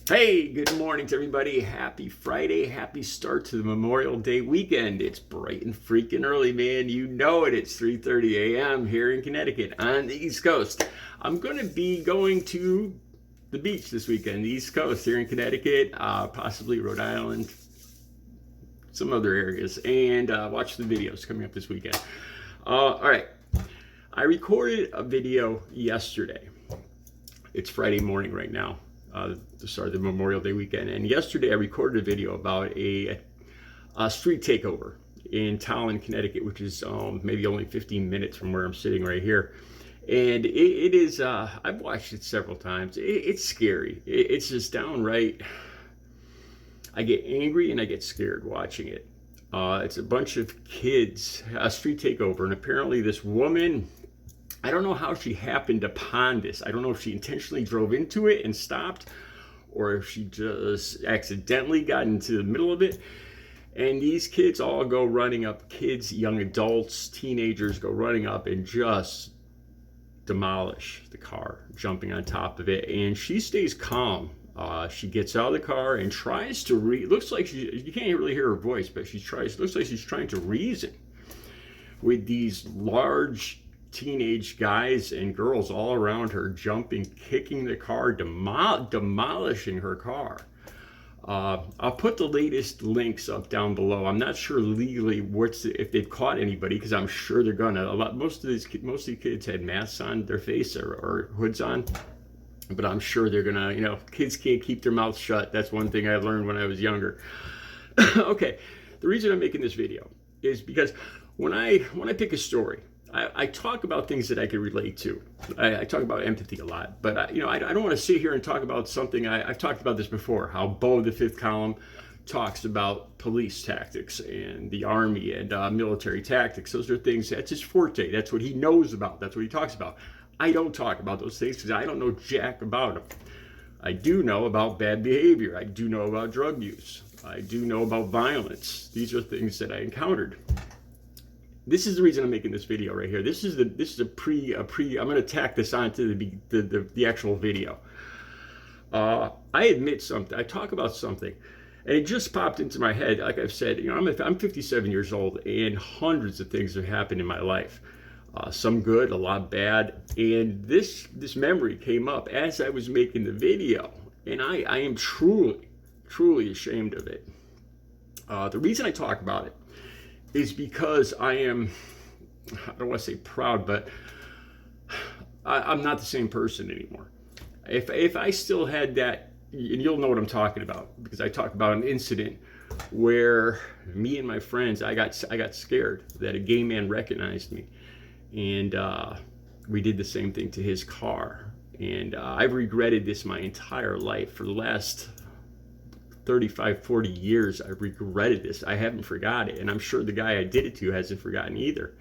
Hey, good morning to everybody. Happy Friday. Happy start to the Memorial Day weekend. It's bright and freaking early, man. You know it. It's 3:30 a.m. here in Connecticut on the East Coast. I'm going to be going to the beach this weekend, the East Coast here in Connecticut, possibly Rhode Island, some other areas, and watch the videos coming up this weekend. All right. I recorded a video yesterday. It's Friday morning right now. The start of the Memorial Day weekend. And yesterday I recorded a video about a street takeover in Tallinn, Connecticut, which is maybe only 15 minutes from where I'm sitting right here. And it is, I've watched it several times. It's scary. It's just downright, I get angry and I get scared watching it. It's a bunch of kids, a street takeover. And apparently this woman, I don't know how she happened upon this. I don't know if she intentionally drove into it and stopped, or if she just accidentally got into the middle of it. And these kids all go running up, kids, young adults, teenagers go running up and just demolish the car, jumping on top of it. And she stays calm. She gets out of the car and tries to looks like you can't really hear her voice, but looks like she's trying to reason with these large teenage guys and girls all around her, jumping, kicking the car, demolishing her car. I'll put the latest links up down below. I'm not sure legally if they've caught anybody, because I'm sure they're gonna. Most of these kids had masks on their face or hoods on, but I'm sure they're gonna. You know, kids can't keep their mouths shut. That's one thing I learned when I was younger. Okay, the reason I'm making this video is because when I pick a story, I talk about things that I can relate to. I talk about empathy a lot, but I don't want to sit here and talk about something. I've talked about this before, how Bo, the fifth column, talks about police tactics and the army and military tactics. Those are things, that's his forte. That's what he knows about. That's what he talks about. I don't talk about those things because I don't know jack about them. I do know about bad behavior. I do know about drug use. I do know about violence. These are things that I encountered. This is the reason I'm making this video right here. This is a pre. I'm going to tack this onto the actual video. I admit something. I talk about something, and it just popped into my head. Like I've said, I'm 57 years old, and hundreds of things have happened in my life. Some good, a lot bad, and this memory came up as I was making the video, and I am truly ashamed of it. The reason I talk about it is because I don't want to say proud, but I'm not the same person anymore. If I still had that, and you'll know what I'm talking about, because I talk about an incident where me and my friends, I got scared that a gay man recognized me, and we did the same thing to his car. And I've regretted this my entire life. For the last 35, 40 years, I've regretted this. I haven't forgot it, and I'm sure the guy I did it to hasn't forgotten either.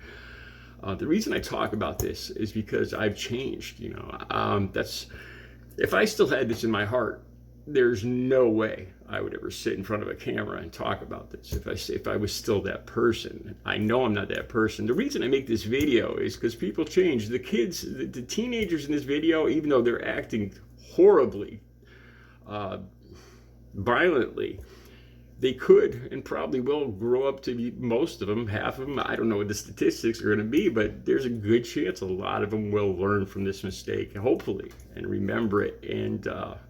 The reason I talk about this is because I've changed. If I still had this in my heart, there's no way I would ever sit in front of a camera and talk about this. If I was still that person, I know I'm not that person. The reason I make this video is because people change. The kids, the teenagers in this video, even though they're acting horribly, violently, they could and probably will grow up to be, most of them, half of them, I don't know what the statistics are going to be, but there's a good chance a lot of them will learn from this mistake, hopefully, and remember it and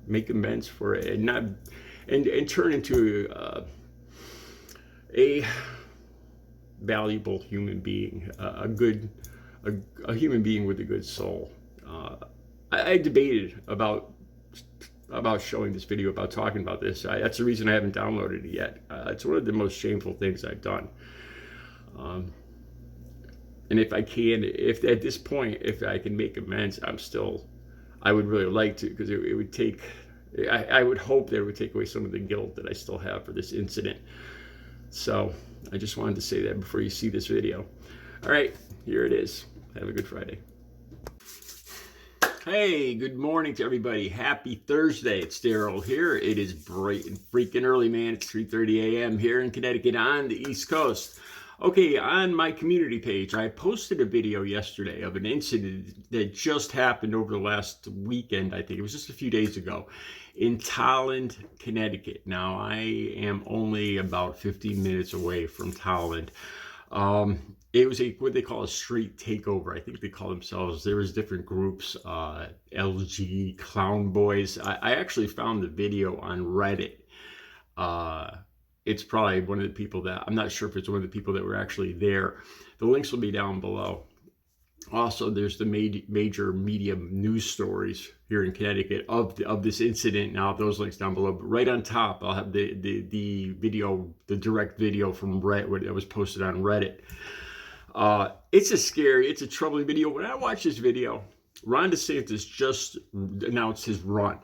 make amends for it, and turn into a valuable human being, a human being with a good soul. I debated about showing this video, about talking about this. That's the reason I haven't downloaded it yet. It's one of the most shameful things I've done. And if at this point, if I can make amends, I would really like to, because it would take, I would hope that it would take away some of the guilt that I still have for this incident. So I just wanted to say that before you see this video. All right, here it is. Have a good Friday. Hey, good morning to everybody. Happy Thursday. It's Daryl here. It is bright and freaking early, man. It's 3:30 a.m. here in Connecticut on the East Coast. Okay, on my community page, I posted a video yesterday of an incident that just happened over the last weekend. I think it was just a few days ago in Tolland, Connecticut. Now, I am only about 15 minutes away from Tolland. It was what they call a street takeover. I think they call themselves. There was different groups, LG Clown Boys. I actually found the video on Reddit. Uh, it's probably one of the people that, I'm not sure if it's one of the people that were actually there. The links will be down below. Also, there's the major media news stories here in Connecticut of this incident. Now, those links down below. But right on top, I'll have the video, the direct video from Reddit that was posted on Reddit. It's a troubling video. When I watch this video, Ron DeSantis just announced his run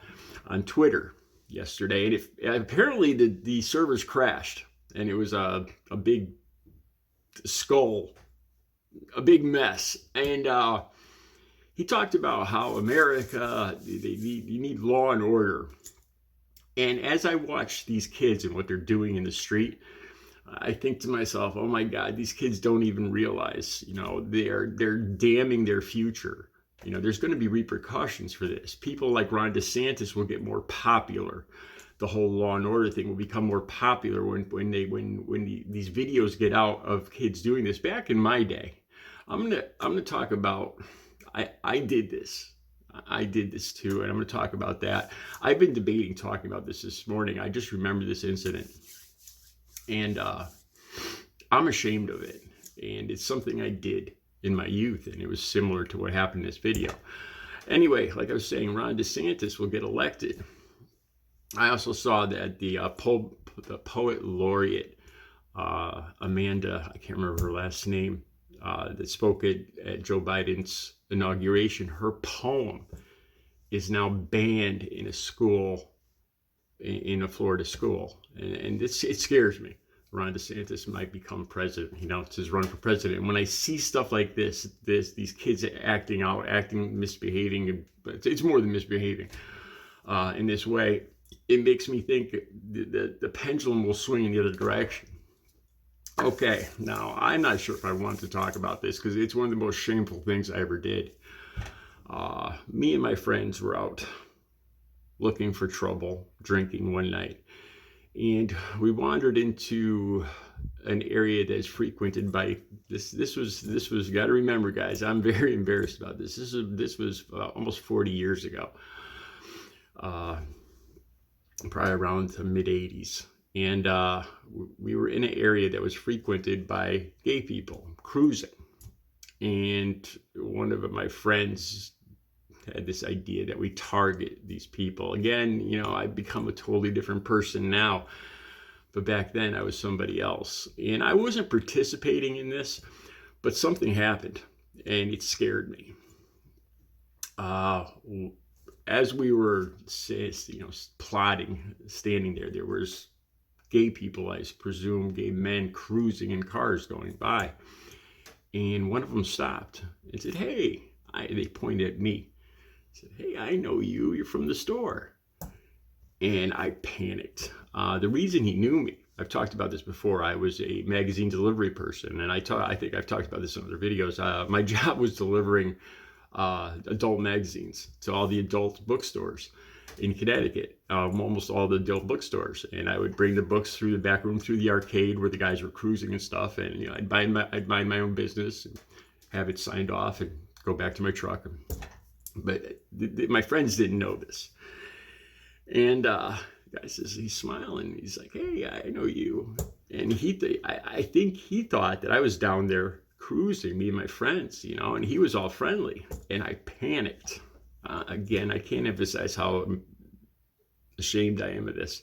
on Twitter yesterday, and apparently the servers crashed, and it was a big skull, a big mess. And he talked about how America, you need law and order. And as I watch these kids and what they're doing in the street, I think to myself, oh my God, these kids don't even realize, they're damning their future. There's going to be repercussions for this. People like Ron DeSantis will get more popular. The whole law and order thing will become more popular when these videos get out of kids doing this. Back in my day, I'm gonna talk about. I did this. I did this too, and I'm gonna talk about that. I've been debating talking about this morning. I just remember this incident, and I'm ashamed of it. And it's something I did in my youth, and it was similar to what happened in this video. Anyway, like I was saying, Ron DeSantis will get elected. I also saw that the poet laureate, Amanda, I can't remember her last name, that spoke at Joe Biden's inauguration, her poem is now banned in a school, in a Florida school. And it scares me. Ron DeSantis might become president. He announced his run for president. And when I see stuff like these kids acting out, misbehaving, it's more than misbehaving in this way, it makes me think the pendulum will swing in the other direction. Okay, now I'm not sure if I want to talk about this because it's one of the most shameful things I ever did. Me and my friends were out looking for trouble, drinking one night. And we wandered into an area that's frequented by this was got to remember, guys, I'm very embarrassed about this. This was almost 40 years ago, probably around the mid 80s. And we were in an area that was frequented by gay people cruising. And one of my friends had this idea that we target these people. Again, I've become a totally different person now, but back then I was somebody else. And I wasn't participating in this, but something happened and it scared me. As we were, plotting, standing there, there was gay people, I presume, gay men cruising in cars going by. And one of them stopped and said, hey, they pointed at me. Said, hey, I know you. You're from the store. And I panicked. The reason he knew me, I've talked about this before. I was a magazine delivery person, and I think I've talked about this in other videos. My job was delivering adult magazines to all the adult bookstores in Connecticut, almost all the adult bookstores. And I would bring the books through the back room, through the arcade where the guys were cruising and stuff. And I'd mind my own business, and have it signed off, and go back to my truck. But my friends didn't know this. And the guy says, he's smiling. He's like, hey, I know you. And I think he thought that I was down there cruising, me and my friends, and he was all friendly. And I panicked. Again, I can't emphasize how ashamed I am of this.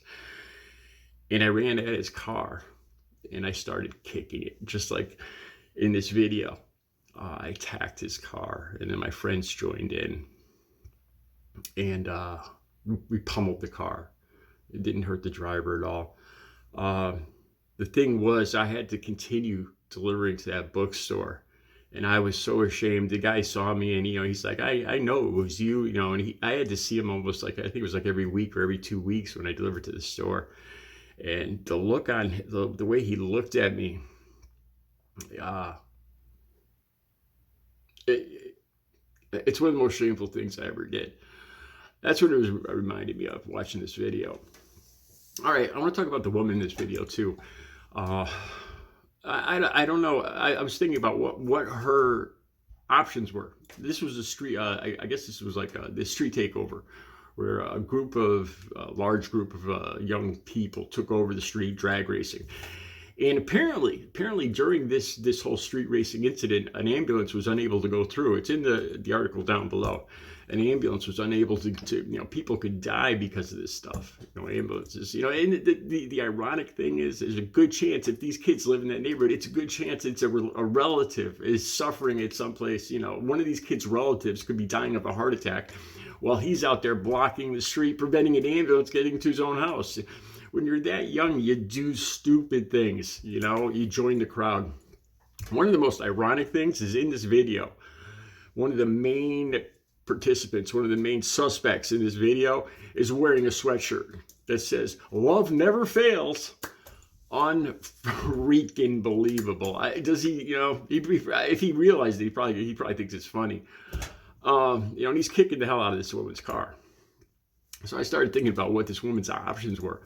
And I ran at his car and I started kicking it, just like in this video. I attacked his car, and then my friends joined in, and we pummeled the car. It didn't hurt the driver at all. The thing was, I had to continue delivering to that bookstore, and I was so ashamed. The guy saw me, and he's like, I know it was you, and I had to see him almost like, I think it was like every week or every 2 weeks when I delivered to the store. And the look on the way he looked at me, Uh, it, it's one of the most shameful things I ever did. That's what it was reminding me of watching this video. All right, I want to talk about the woman in this video too. Uh, I don't know. I was thinking about what her options were. This was a street. I guess this was like the street takeover, where a large group of young people took over the street drag racing. And apparently during this whole street racing incident, an ambulance was unable to go through. It's in the article down below. An ambulance was unable to people could die because of this stuff. Ambulances, and the ironic thing is, there's a good chance if these kids live in that neighborhood, it's a good chance it's a relative is suffering at someplace. One of these kids' relatives could be dying of a heart attack while he's out there blocking the street, preventing an ambulance getting to his own house. When you're that young, you do stupid things, you join the crowd. One of the most ironic things is in this video, one of the main participants, one of the main suspects in this video is wearing a sweatshirt that says, "Love never fails." Unfreaking believable. Does he, if he realized it, he probably thinks it's funny. And he's kicking the hell out of this woman's car. So I started thinking about what this woman's options were.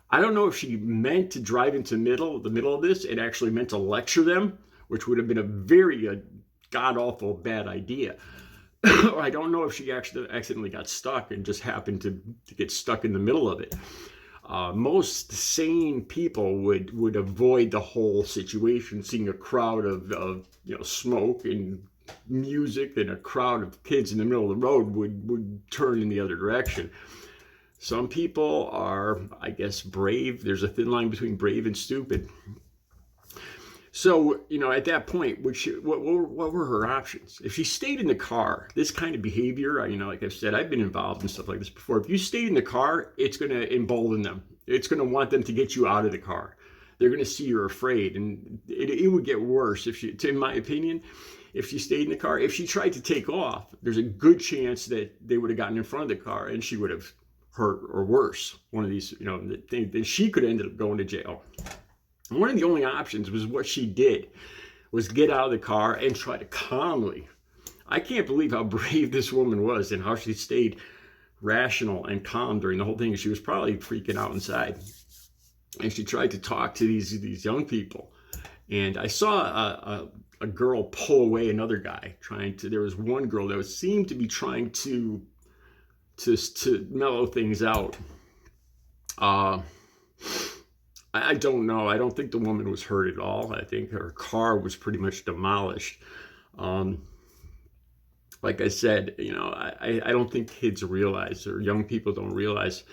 I don't know if she meant to drive into the middle of this and actually meant to lecture them, which would have been a very god-awful bad idea. Or I don't know if she actually accidentally got stuck and just happened to get stuck in the middle of it. Most sane people would avoid the whole situation, seeing a crowd of smoke and music and a crowd of kids in the middle of the road would turn in the other direction. Some people are, I guess, brave. There's a thin line between brave and stupid. So, at that point, what were her options? If she stayed in the car, this kind of behavior, like I've said, I've been involved in stuff like this before. If you stayed in the car, it's going to embolden them. It's going to want them to get you out of the car. They're going to see you're afraid. And it would get worse in my opinion, if she stayed in the car. If she tried to take off, there's a good chance that they would have gotten in front of the car and she would have hurt, or worse, one of these, that she could end up going to jail. And one of the only options was what she did, was get out of the car and try to calmly. I can't believe how brave this woman was and how she stayed rational and calm during the whole thing. She was probably freaking out inside. And she tried to talk to these young people. And I saw a girl pull away another guy there was one girl that seemed to be trying to mellow things out. I don't know. I don't think the woman was hurt at all. I think her car was pretty much demolished. Like I said, I don't think kids realize, or young people don't realize,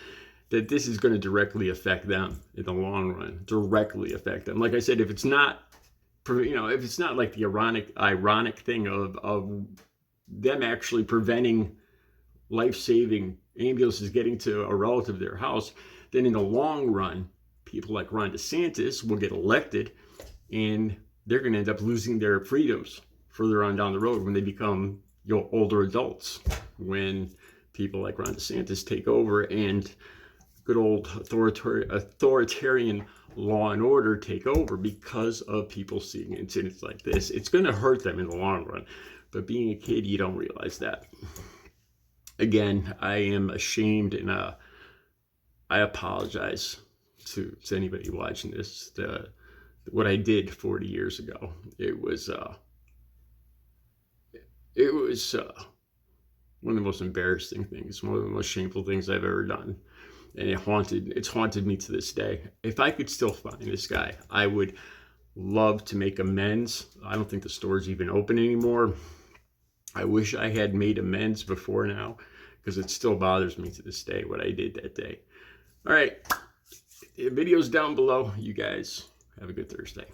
that this is going to directly affect them in the long run. Directly affect them. Like I said, if it's not like the ironic thing of them actually preventing life-saving ambulances getting to a relative of their house, then in the long run, people like Ron DeSantis will get elected, and they're going to end up losing their freedoms further on down the road when they become older adults. When people like Ron DeSantis take over and good old authoritarian law and order take over because of people seeing incidents like this, it's going to hurt them in the long run. But being a kid, you don't realize that. Again, I am ashamed, and I apologize to anybody watching this. What I did 40 years ago, it was one of the most embarrassing things, one of the most shameful things I've ever done, and it's haunted me to this day. If I could still find this guy, I would love to make amends. I don't think the store's even open anymore. I wish I had made amends before now, because it still bothers me to this day what I did that day. All right, the video's down below. You guys have a good Thursday.